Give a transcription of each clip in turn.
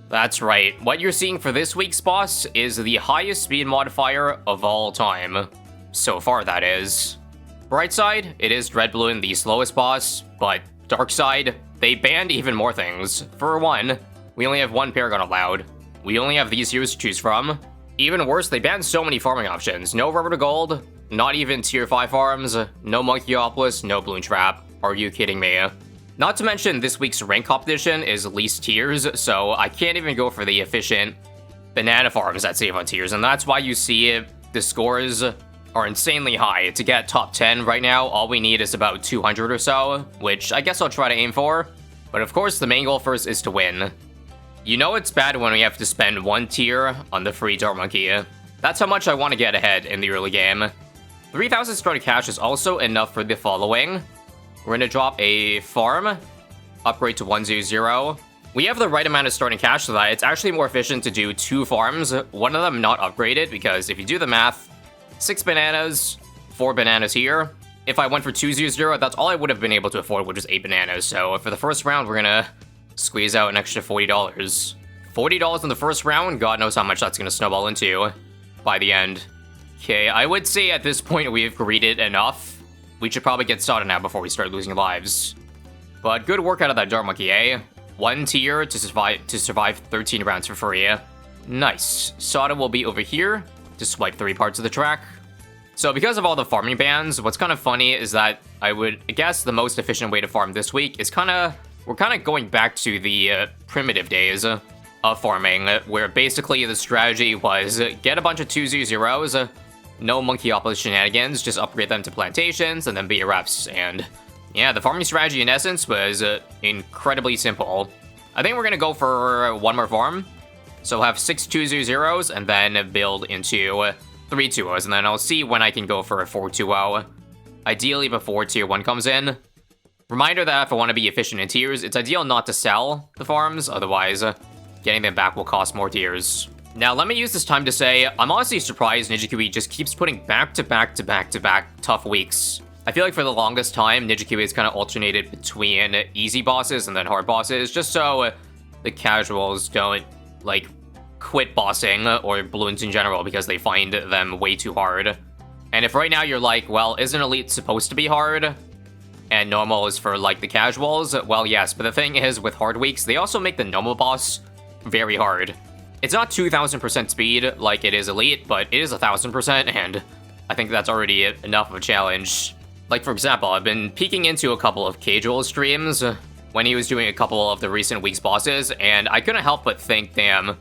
That's right, what you're seeing for this week's boss is the highest speed modifier of all time. So far, that is. Bright side, it is Red Bloon, the slowest boss, but dark side, they banned even more things. For one, we only have one Paragon allowed. We only have these heroes to choose from. Even worse, they banned so many farming options. No Rubber to Gold, not even tier 5 farms, no Monkeyopolis, no Bloon Trap. Are you kidding me? Not to mention, this week's rank competition is least tiers, so I can't even go for the efficient banana farms that save on tiers, and that's why you see the scores are insanely high. To get top 10 right now, all we need is about 200 or so, which I guess I'll try to aim for. But of course, the main goal first is to win. You know it's bad when we have to spend one tier on the free Dart Monkey. That's how much I want to get ahead in the early game. 3,000 starter cash is also enough for the following. We're going to drop a farm, upgrade to 100. We have the right amount of starting cash so that it's actually more efficient to do 2 farms, one of them not upgraded, because if you do the math, 6 bananas, 4 bananas here. If I went for 200, that's all I would have been able to afford, which is 8 bananas. So for the first round, we're gonna squeeze out an extra $40. $40 in the first round, God knows how much that's gonna snowball into by the end. Okay, I would say at this point we've greeded enough. We should probably get Sada now before we start losing lives. But good work out of that Dart Monkey, eh? 1 tier to survive 13 rounds for free. Nice. Sada will be over here to swipe 3 parts of the track. So because of all the farming bans, what's kind of funny is that I would guess the most efficient way to farm this week is we're kind of going back to the primitive days of farming, where basically the strategy was get a bunch of 200s, no Monkeyopolis shenanigans, just upgrade them to plantations and then BRFs. And yeah, the farming strategy in essence was incredibly simple. I think we're gonna go for one more farm. So have 6 200s and then build into 3 2-0s, and then I'll see when I can go for a 4 2-0. Ideally before tier 1 comes in. Reminder that if I want to be efficient in tiers, it's ideal not to sell the farms, otherwise getting them back will cost more tiers. Now let me use this time to say, I'm honestly surprised Ninja Kiwi just keeps putting back-to-back tough weeks. I feel like for the longest time, Ninja Kiwi has kind of alternated between easy bosses and then hard bosses, just so the casuals don't like quit bossing or Bloons in general because they find them way too hard. And if right now you're like, well, isn't Elite supposed to be hard? And normal is for like the casuals? Well, yes, but the thing is with hard weeks, they also make the normal boss very hard. It's not 2000% speed like it is Elite, but it is 1000%, and I think that's already enough of a challenge. Like for example, I've been peeking into a couple of Casual streams when he was doing a couple of the recent week's bosses, and I couldn't help but think, damn,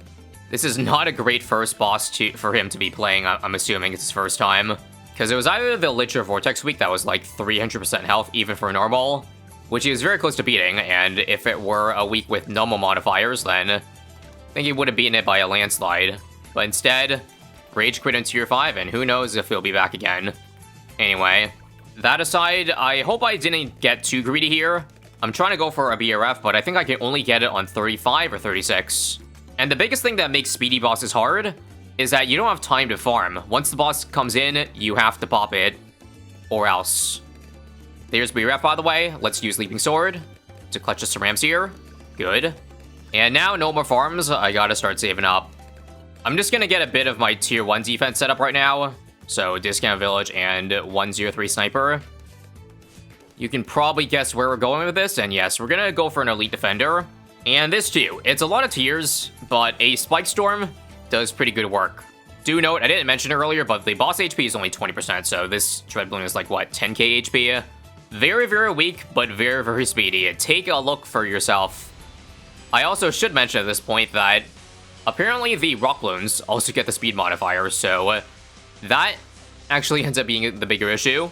this is not a great first boss for him to be playing. I'm assuming it's his first time. Because it was either the Lich or Vortex week that was like 300% health even for normal, which he was very close to beating, and if it were a week with normal modifiers, then I think he would have beaten it by a landslide. But instead, Rage quit in tier 5, and who knows if he'll be back again. Anyway, that aside, I hope I didn't get too greedy here. I'm trying to go for a BRF, but I think I can only get it on 35 or 36. And the biggest thing that makes speedy bosses hard is that you don't have time to farm. Once the boss comes in, you have to pop it, or else. There's BRF, by the way. Let's use Leaping Sword to clutch us some rams here. Good. And now, no more farms. I gotta start saving up. I'm just gonna get a bit of my tier 1 defense set up right now. So, Discount Village and 103 Sniper. You can probably guess where we're going with this, and yes, we're gonna go for an Elite Defender. And this too, it's a lot of tiers, but a Spike Storm does pretty good work. Do note, I didn't mention it earlier, but the boss HP is only 20%, so this Dread Bloon is like, what, 10k HP? Very, very weak, but very, very speedy. Take a look for yourself. I also should mention at this point that apparently the Rock Bloons also get the speed modifier, so that actually ends up being the bigger issue.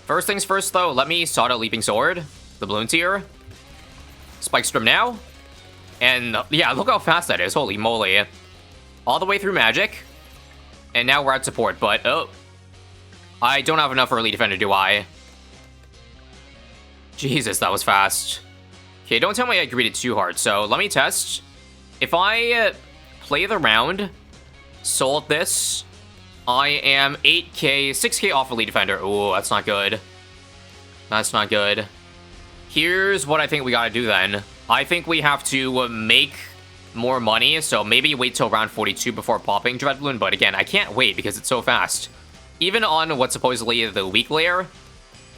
First things first, though, let me Sada Leaping Sword, the Bloon tier. Spike Storm now. And yeah, look how fast that is, holy moly. All the way through magic. And now we're at support, but oh. I don't have enough for Elite Defender, do I? Jesus, that was fast. Okay, don't tell me I greeted too hard, so let me test. If I play the round, sold this, I am 8k, 6k off Elite Defender. Ooh, that's not good. That's not good. Here's what I think we gotta do then. I think we have to make more money, so maybe wait till round 42 before popping Dread Balloon, but again, I can't wait because it's so fast. Even on what's supposedly the weak layer,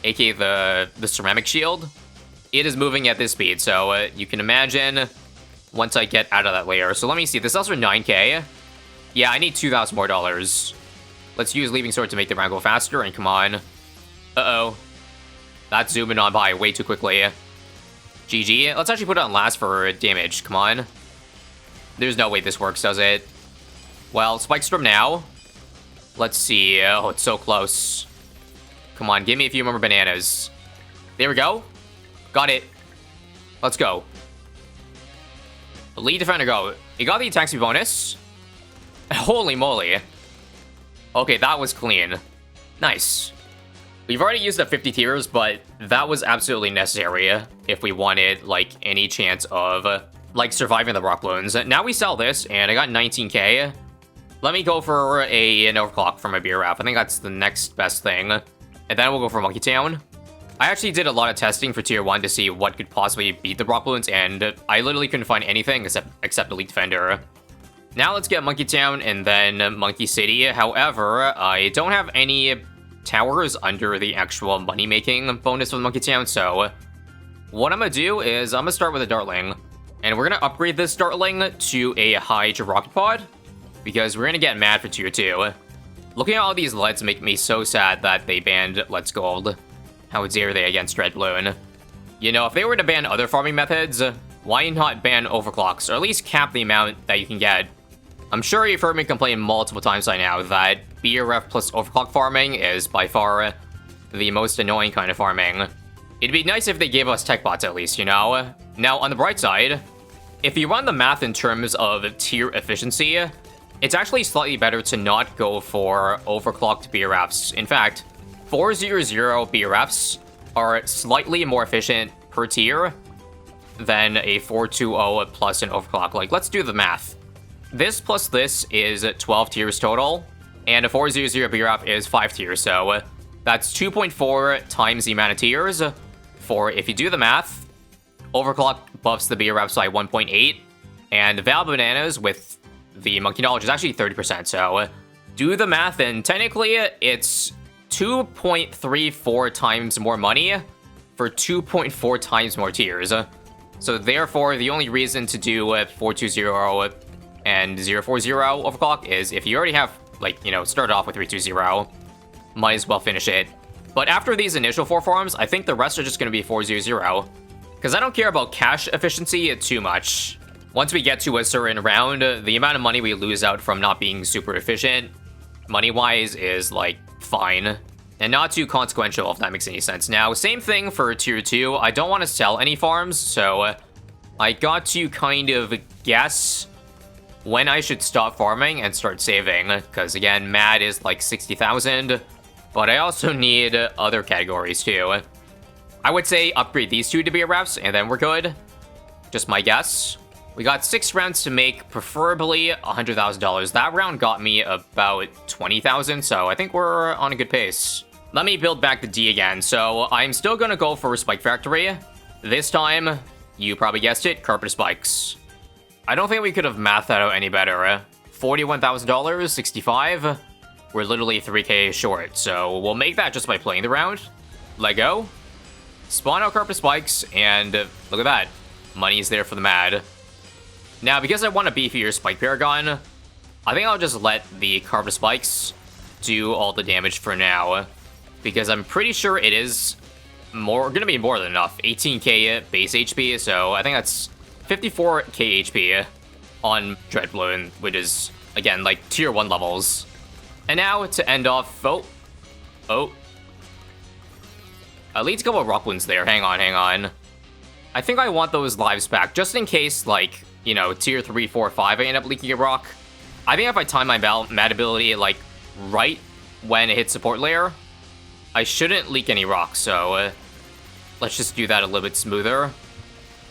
aka the ceramic shield, it is moving at this speed, so you can imagine once I get out of that layer. So let me see, this sells for 9k. Yeah, I need 2,000 more dollars. Let's use Leaving Sword to make the round go faster, and come on. Uh-oh. That's zooming on by way too quickly. GG. Let's actually put it on last for damage. Come on. There's no way this works, does it? Well, Spike Storm now. Let's see. Oh, it's so close. Come on, give me a few more bananas. There we go. Got it. Let's go. Lead Defender go. You got the attack speed bonus. Holy moly. Okay, that was clean. Nice. We've already used up 50 tiers, but that was absolutely necessary if we wanted, like, any chance of, like, surviving the rock balloons. Now we sell this, and I got 19k. Let me go for an overclock for my beer wrap. I think that's the next best thing. And then we'll go for Monkey Town. I actually did a lot of testing for tier 1 to see what could possibly beat the rock balloons, and I literally couldn't find anything except Elite Defender. Now let's get Monkey Town and then Monkey City. However, I don't have any towers under the actual money-making bonus for Monkey Town, so what I'm gonna do is I'm gonna start with a Dartling, and we're gonna upgrade this Dartling to a Hydra Rocket Pod, because we're gonna get mad for tier 2. Looking at all these LEDs make me so sad that they banned Let's Gold. How dare they against Red Balloon? You know, if they were to ban other farming methods, why not ban overclocks, or at least cap the amount that you can get? I'm sure you've heard me complain multiple times by now that BRF plus overclock farming is by far the most annoying kind of farming. It'd be nice if they gave us tech bots at least, you know? Now, on the bright side, if you run the math in terms of tier efficiency, it's actually slightly better to not go for overclocked BRFs. In fact, 400 BRFs are slightly more efficient per tier than a 420 plus an overclock. Like, let's do the math. This plus this is 12 tiers total, and a 400 BRF is 5 tiers, so that's 2.4 times the amount of tiers. For, if you do the math, overclock buffs the BRFs by 1.8, and Val Bananas with the Monkey Knowledge is actually 30%, so do the math, and technically it's 2.34 times more money for 2.4 times more tiers. So therefore, the only reason to do 420 and 040 overclock is if you already have, like, you know, started off with 320, might as well finish it. But after these initial 4 farms, I think the rest are just going to be 400, because I don't care about cash efficiency too much. Once we get to a certain round, the amount of money we lose out from not being super efficient, money-wise, is, like, fine. And not too consequential, if that makes any sense. Now, same thing for tier 2. I don't want to sell any farms, so I got to kind of guess when I should stop farming and start saving, because again, MAD is like 60,000, but I also need other categories too. I would say upgrade these 2 to BRFs, and then we're good. Just my guess. We got 6 rounds to make, preferably $100,000. That round got me about 20,000, so I think we're on a good pace. Let me build back the D again. So I'm still gonna go for Spike Factory. This time, you probably guessed it, Carpet Spikes. I don't think we could have mathed that out any better. $41,000, 65. We're literally 3k short, so we'll make that just by playing the round. Let go. Spawn out Carpet Spikes, and look at that. Money's there for the MAD. Now, because I want a beefier Spike Paragon, I think I'll just let the Carpet Spikes do all the damage for now, because I'm pretty sure it is gonna be more than enough. 18k base HP, so I think that's 54k HP on Dread Balloon, which is, again, like, tier 1 levels. And now, to end off, I need to go with Rock Balloons there. Hang on. I think I want those lives back, just in case, like, you know, tier 3, 4, 5, I end up leaking a rock. I think if I time my MAD ability, like, right when it hits support layer, I shouldn't leak any rocks, so let's just do that a little bit smoother.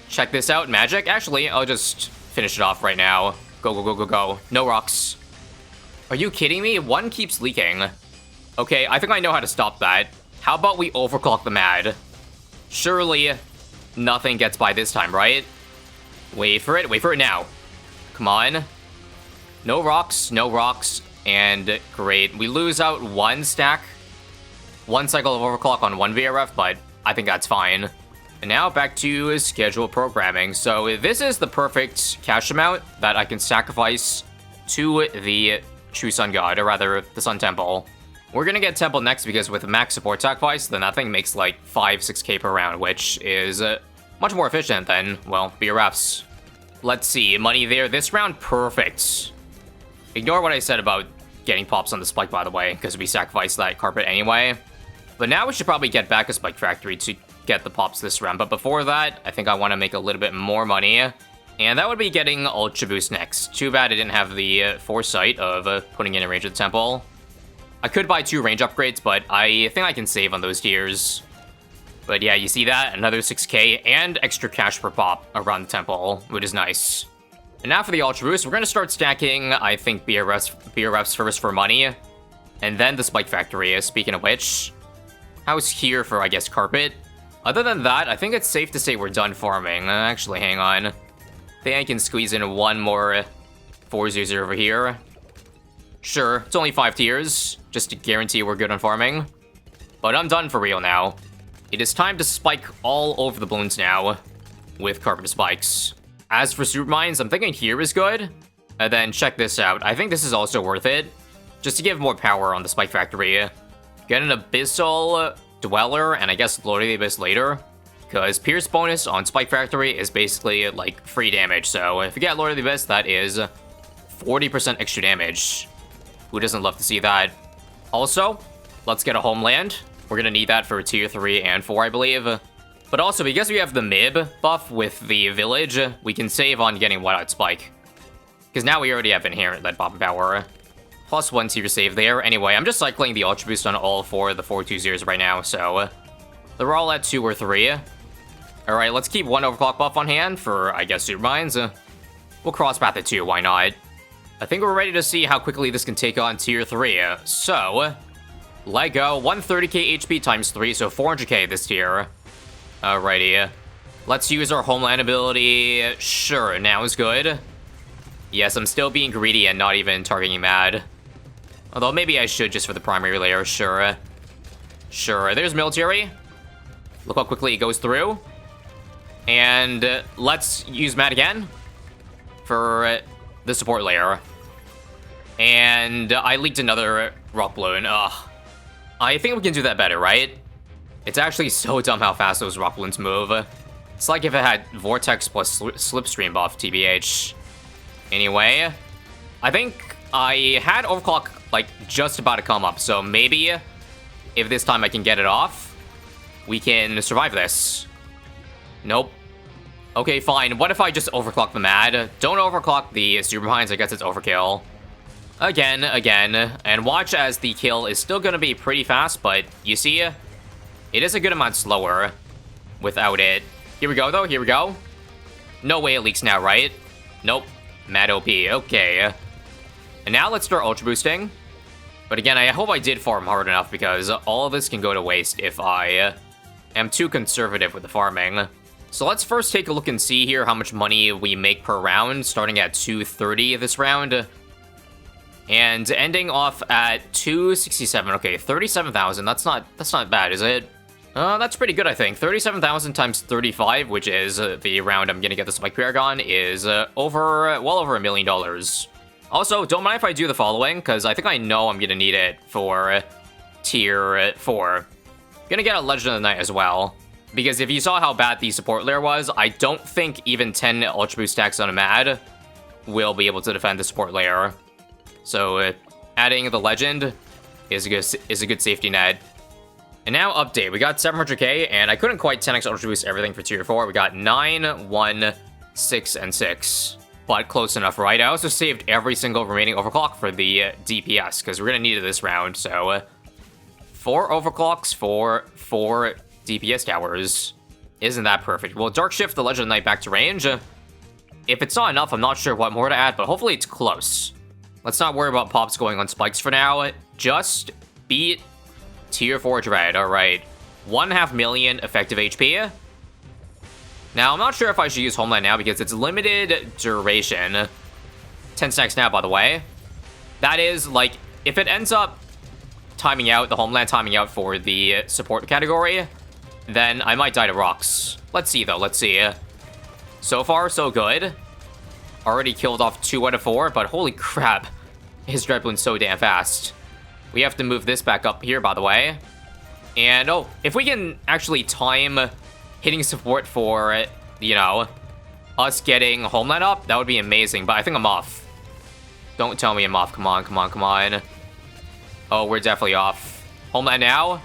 Check this out, magic. Actually, I'll just finish it off right now. Go. No rocks. Are you kidding me? One keeps leaking. Okay, I think I know how to stop that. How about we overclock the MAD? Surely nothing gets by this time, right? Wait for it now. Come on. No rocks, no rocks, and great. We lose out one stack, one cycle of overclock on one VRF, but I think that's fine. And now back to schedule programming. So this is the perfect cash amount that I can sacrifice to the True Sun God, or rather, the Sun Temple. We're gonna get Temple next because with max support sacrifice, then that thing makes like 5-6k per round, which is much more efficient than, well, BRFs. Let's see, money there this round, perfect. Ignore what I said about getting pops on the spike, by the way, because we sacrificed that carpet anyway. But now we should probably get back a Spike Factory to get the pops this round. But before that, I think I want to make a little bit more money. And that would be getting Ultra Boost next. Too bad I didn't have the foresight of putting in a range of the temple. I could buy 2 range upgrades, but I think I can save on those tiers. But yeah, you see that? Another 6k and extra cash per pop around the temple, which is nice. And now for the Ultra Boost, we're going to start stacking, I think, BRFs first for money. And then the Spike Factory, speaking of which. How's here for, I guess, carpet? Other than that, I think it's safe to say we're done farming. Actually, hang on. I think I can squeeze in one more 400 over here. Sure, it's only 5 tiers, just to guarantee we're good on farming. But I'm done for real now. It is time to spike all over the balloons now with carpet spikes. As for super mines, I'm thinking here is good. And then check this out. I think this is also worth it, just to give more power on the Spike Factory. Get an Abyssal Dweller, and I guess Lord of the Abyss later. Because Pierce bonus on Spike Factory is basically, like, free damage. So if you get Lord of the Abyss, that is 40% extra damage. Who doesn't love to see that? Also, let's get a Homeland. We're gonna need that for tier 3 and 4, I believe. But also, because we have the MIB buff with the village, we can save on getting Whiteout Spike. Because now we already have Inherent Lead Pop Power. +1 tier save there. Anyway, I'm just cycling the Ultra Boost on all 4 of the 420s right now, so they're all at 2 or 3. Alright, let's keep 1 overclock buff on hand for, I guess, super mines. We'll cross path at 2, why not? I think we're ready to see how quickly this can take on tier 3. So, let go. 130k HP times 3, so 400k this tier. Alrighty. Let's use our Homeland ability. Sure, now is good. Yes, I'm still being greedy and not even targeting Mad. Although maybe I should just for the primary layer, sure. Sure, there's military. Look how quickly it goes through. And let's use Mad again for the support layer. And I leaked another rock balloon. Ugh. I think we can do that better, right? It's actually so dumb how fast those rock balloons move. It's like if it had Vortex plus Slipstream buff, TBH. Anyway, I think I had overclock, like, just about to come up, so maybe if this time I can get it off, we can survive this. Nope. Okay, fine. What if I just overclock the Mad? Don't overclock the super mines, I guess it's overkill. Again, and watch as the kill is still gonna be pretty fast, but you see, it is a good amount slower without it. Here we go, though, here we go. No way it leaks now, right? Nope. Mad OP, okay. And now let's start Ultra Boosting. But again, I hope I did farm hard enough because all of this can go to waste if I am too conservative with the farming. So let's first take a look and see here how much money we make per round, starting at 230 this round. And ending off at 267. Okay, 37,000. That's not bad, is it? That's pretty good, I think. 37,000 times 35, which is the round I'm gonna get the Spike Paragon, is well over $1 million. Also, don't mind if I do the following, because I think I know I'm gonna need it for tier 4. Gonna get a Legend of the Night as well, because if you saw how bad the support layer was, I don't think even 10 Ultra Boost stacks on a Mad will be able to defend the support layer. So adding the Legend is a good safety net. And now update, we got 700k, and I couldn't quite 10x Ultra Boost everything for tier 4. We got 9, 1, 6, and 6. But close enough, right? I also saved every single remaining overclock for the DPS, because we're going to need it this round. So 4 overclocks for 4 DPS towers. Isn't that perfect? We'll Dark Shift the Legend of the Night back to range. If it's not enough, I'm not sure what more to add, but hopefully it's close. Let's not worry about pops going on spikes for now. Just beat tier 4 Dread. Alright. 1.5 million effective HP. Now, I'm not sure if I should use Homeland now because it's limited duration. 10 stacks now, by the way. That is, like, if it ends up timing out, the Homeland timing out for the support category, then I might die to rocks. Let's see, though. Let's see. So far, so good. Already killed off 2 out of 4, but holy crap. His Dread Bloon's so damn fast. We have to move this back up here, by the way. And, oh, if we can actually time hitting support for, you know, us getting Homeland up, that would be amazing. But I think I'm off. Don't tell me I'm off. Come on, come on, come on. Oh, we're definitely off. Homeland now?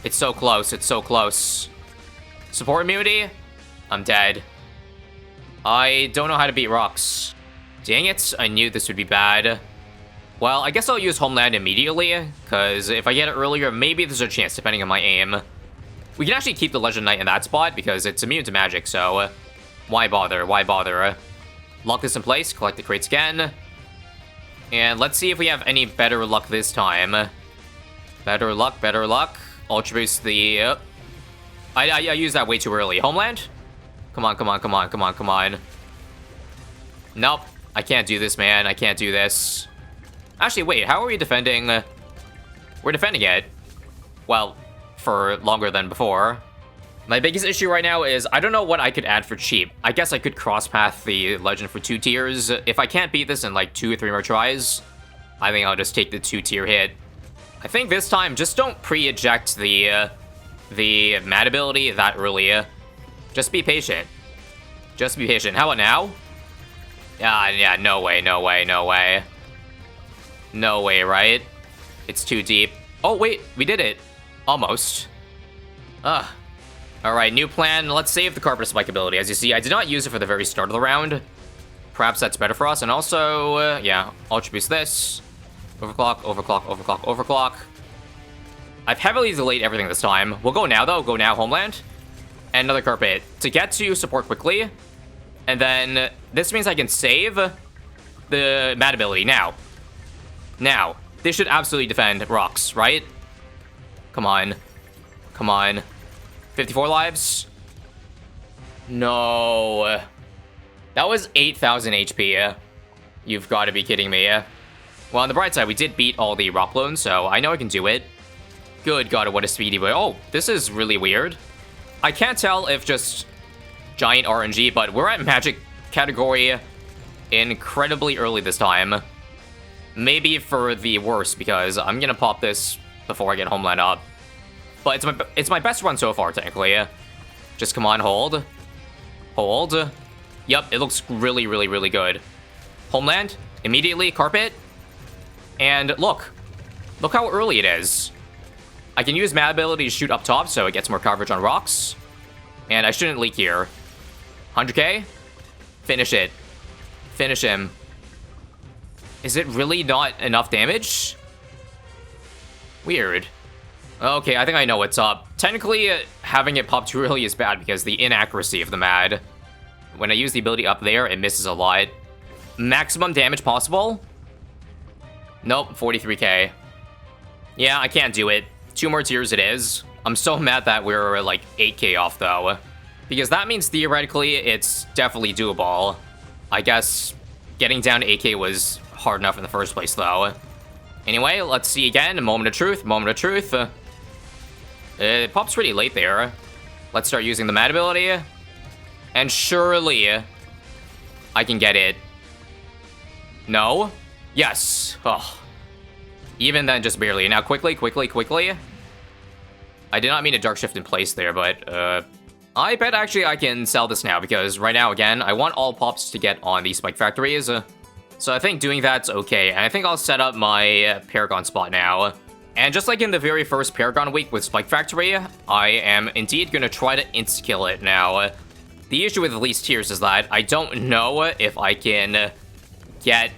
It's so close. It's so close. Support immunity? I'm dead. I don't know how to beat rocks. Dang it. I knew this would be bad. Well, I guess I'll use Homeland immediately, because if I get it earlier, maybe there's a chance, depending on my aim. We can actually keep the Legend Knight in that spot, because it's immune to magic, so why bother? Why bother? Lock this in place, collect the crates again. And let's see if we have any better luck this time. Better luck, better luck. Ultra Boost the... I used that way too early. Homeland? Come on, come on, come on, come on, come on. Nope. I can't do this, man. I can't do this. Actually, wait. How are we defending? We're defending it. Well, for longer than before. My biggest issue right now is I don't know what I could add for cheap. I guess I could cross-path the Legend for 2 tiers. If I can't beat this in like 2 or 3 more tries, I think I'll just take the 2-tier hit. I think this time, just don't pre-eject the Mad ability that early. Just be patient. Just be patient. How about now? Yeah, no way, no way, no way. No way, right? It's too deep. Oh, wait, we did it. Almost. Alright, new plan. Let's save the Carpet Spike ability. As you see, I did not use it for the very start of the round. Perhaps that's better for us. And also, yeah, Ultra Boost this. Overclock, overclock, overclock, overclock. I've heavily delayed everything this time. We'll go now, though. Go now, Homeland. And another Carpet. To get to support quickly. And then this means I can save the Mad ability now. Now, this should absolutely defend rocks, right? Come on. Come on. 54 lives? No. That was 8,000 HP. You've got to be kidding me. Well, on the bright side, we did beat all the rock bloons, so I know I can do it. Good God, what a speedy boy. Oh, this is really weird. I can't tell if just giant RNG, but we're at magic category incredibly early this time. Maybe for the worst, because I'm gonna pop this before I get Homeland up. But it's my best run so far, technically. Just come on, hold. Hold. Yep, it looks really, really, really good. Homeland, immediately, Carpet. And look. Look how early it is. I can use Mad ability to shoot up top, so it gets more coverage on rocks. And I shouldn't leak here. 100k? Finish it. Finish him. Is it really not enough damage? Weird. Okay, I think I know what's up. Technically, having it pop too early is bad because the inaccuracy of the Mad. When I use the ability up there, it misses a lot. Maximum damage possible? Nope, 43k. Yeah, I can't do it. 2 more tiers it is. I'm so mad that we're like 8k off though. Because that means theoretically, it's definitely doable. I guess getting down to 8k was hard enough in the first place, though. Anyway, let's see again. Moment of truth. Moment of truth. It pops pretty late there. Let's start using the Mad ability. And surely I can get it. No? Yes. Oh. Even then, just barely. Now, quickly, quickly, quickly. I did not mean to Dark Shift in place there, but I bet actually I can sell this now, because right now, again, I want all pops to get on the Spike Factories. So I think doing that's okay, and I think I'll set up my Paragon spot now. And just like in the very first Paragon week with Spike Factory, I am indeed going to try to insta-kill it now. The issue with the least tiers is that I don't know if I can get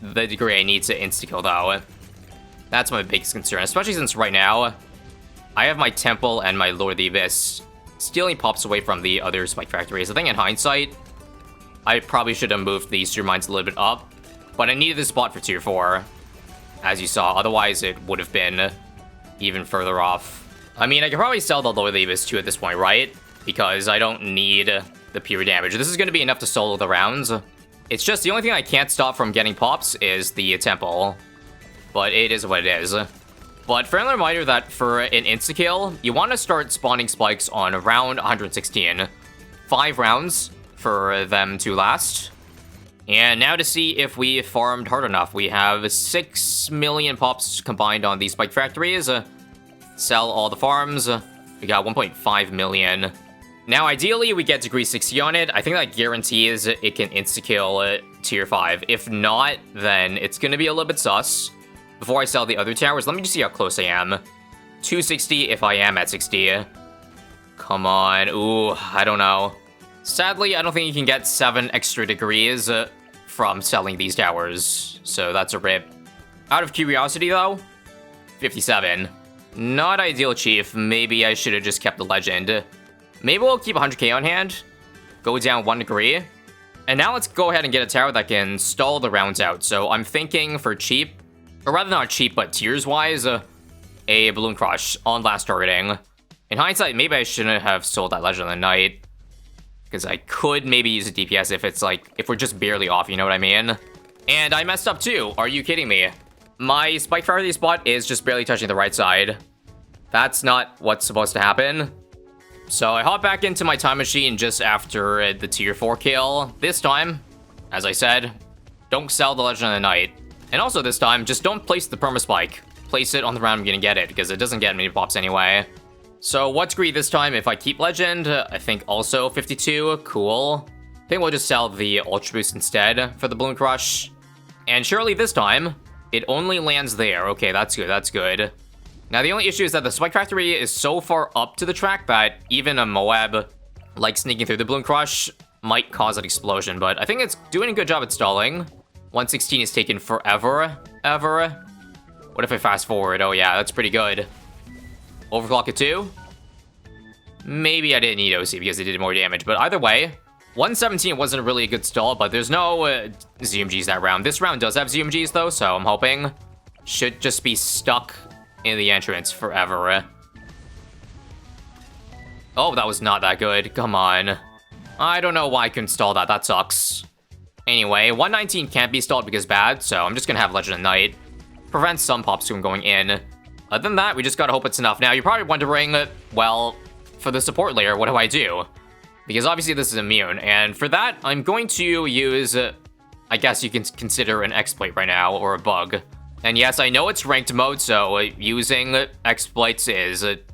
the degree I need to insta-kill, though. That's my biggest concern, especially since right now, I have my Temple and my Lord of the Abyss stealing pops away from the other Spike Factories. I think in hindsight, I probably should have moved these tier mines a little bit up, but I needed this spot for tier 4, as you saw. Otherwise, it would have been even further off. I mean, I could probably sell the Lord of the Abyss too at this point, right? Because I don't need the pure damage. This is going to be enough to solo the rounds. It's just the only thing I can't stop from getting pops is the temple. But it is what it is. But friendly reminder that for an insta-kill, you want to start spawning spikes on round 116. 5 rounds for them to last. And now to see if we farmed hard enough. We have 6 million pops combined on these spike factories. Sell all the farms. We got 1.5 million. Now, ideally, we get degree 60 on it. I think that guarantees it can insta-kill tier 5. If not, then it's going to be a little bit sus. Before I sell the other towers, let me just see how close I am. 260 if I am at 60. Come on. Ooh, I don't know. Sadly, I don't think you can get 7 extra degrees from selling these towers. So that's a rip. Out of curiosity, though, 57. Not ideal, Chief. Maybe I should have just kept the legend. Maybe we'll keep 100k on hand. Go down 1 degree. And now let's go ahead and get a tower that can stall the rounds out. So I'm thinking for cheap, or rather not cheap, but tiers-wise, a Balloon Crush on last targeting. In hindsight, maybe I shouldn't have sold that Legend of the Night. Because I could maybe use a DPS if it's like, if we're just barely off, you know what I mean? And I messed up too, are you kidding me? My Spike Priority spot is just barely touching the right side. That's not what's supposed to happen. So I hop back into my time machine just after the tier 4 kill. This time, as I said, don't sell the Legend of the Night. And also this time, just don't place the perma spike. Place it on the round I'm gonna get it, because it doesn't get many pops anyway. So what degree this time if I keep Legend? I think also 52, cool. I think we'll just sell the Ultra Boost instead for the Balloon Crush. And surely this time, it only lands there. Okay, that's good, that's good. Now the only issue is that the Spike Factory is so far up to the track that even a Moab, like sneaking through the Balloon Crush, might cause an explosion. But I think it's doing a good job at stalling. 116 is taken forever, ever. What if I fast forward? Oh yeah, that's pretty good. Overclock it too? Maybe I didn't need OC because it did more damage, but either way, 117 wasn't really a good stall, but there's no ZMGs that round. This round does have ZMGs though, so I'm hoping should just be stuck in the entrance forever. Oh, that was not that good. Come on. I don't know why I couldn't stall that. That sucks. Anyway, 119 can't be stalled because bad, so I'm just gonna have Legend of Night. Prevents some pops from going in. Other than that, we just gotta hope it's enough. Now, you're probably wondering, well, for the support layer, what do I do? Because obviously this is immune, and for that, I'm going to use, I guess you can consider an exploit right now, or a bug. And yes, I know it's ranked mode, so using exploits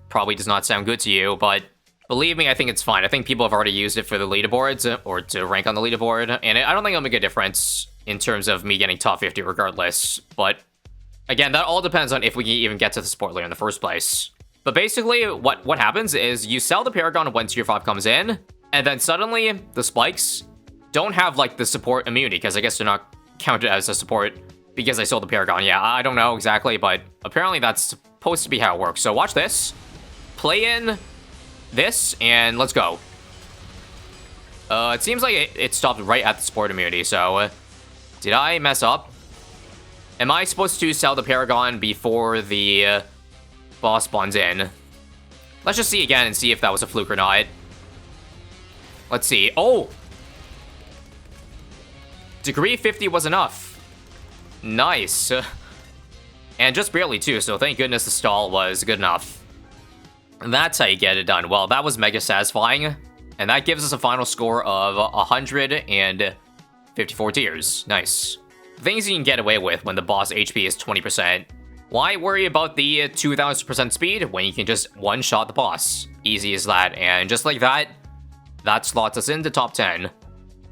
probably does not sound good to you, but believe me, I think it's fine. I think people have already used it for the leaderboards, or to rank on the leaderboard, and I don't think it'll make a difference in terms of me getting top 50 regardless, but again, that all depends on if we can even get to the support layer in the first place. But basically, what happens is you sell the Paragon when tier 5 comes in, and then suddenly the spikes don't have like the support immunity, because I guess they're not counted as a support because I sold the Paragon. Yeah, I don't know exactly, but apparently that's supposed to be how it works. So watch this. Play in this, and let's go. It seems like it stopped right at the support immunity, so did I mess up? Am I supposed to sell the Paragon before the boss spawns in? Let's just see again and see if that was a fluke or not. Let's see. Oh! Degree 50 was enough. Nice. And just barely too, so thank goodness the stall was good enough. And that's how you get it done. Well, that was mega satisfying. And that gives us a final score of 154 tiers. Nice. Things you can get away with when the boss HP is 20%. Why worry about the 2000% speed when you can just one-shot the boss? Easy as that. And just like that, that slots us into top 10.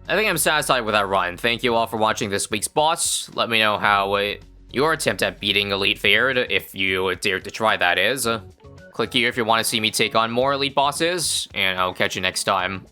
I think I'm satisfied with that run. Thank you all for watching this week's boss. Let me know how your attempt at beating Elite fared, if you dared to try, that is. Click here if you want to see me take on more Elite bosses, and I'll catch you next time.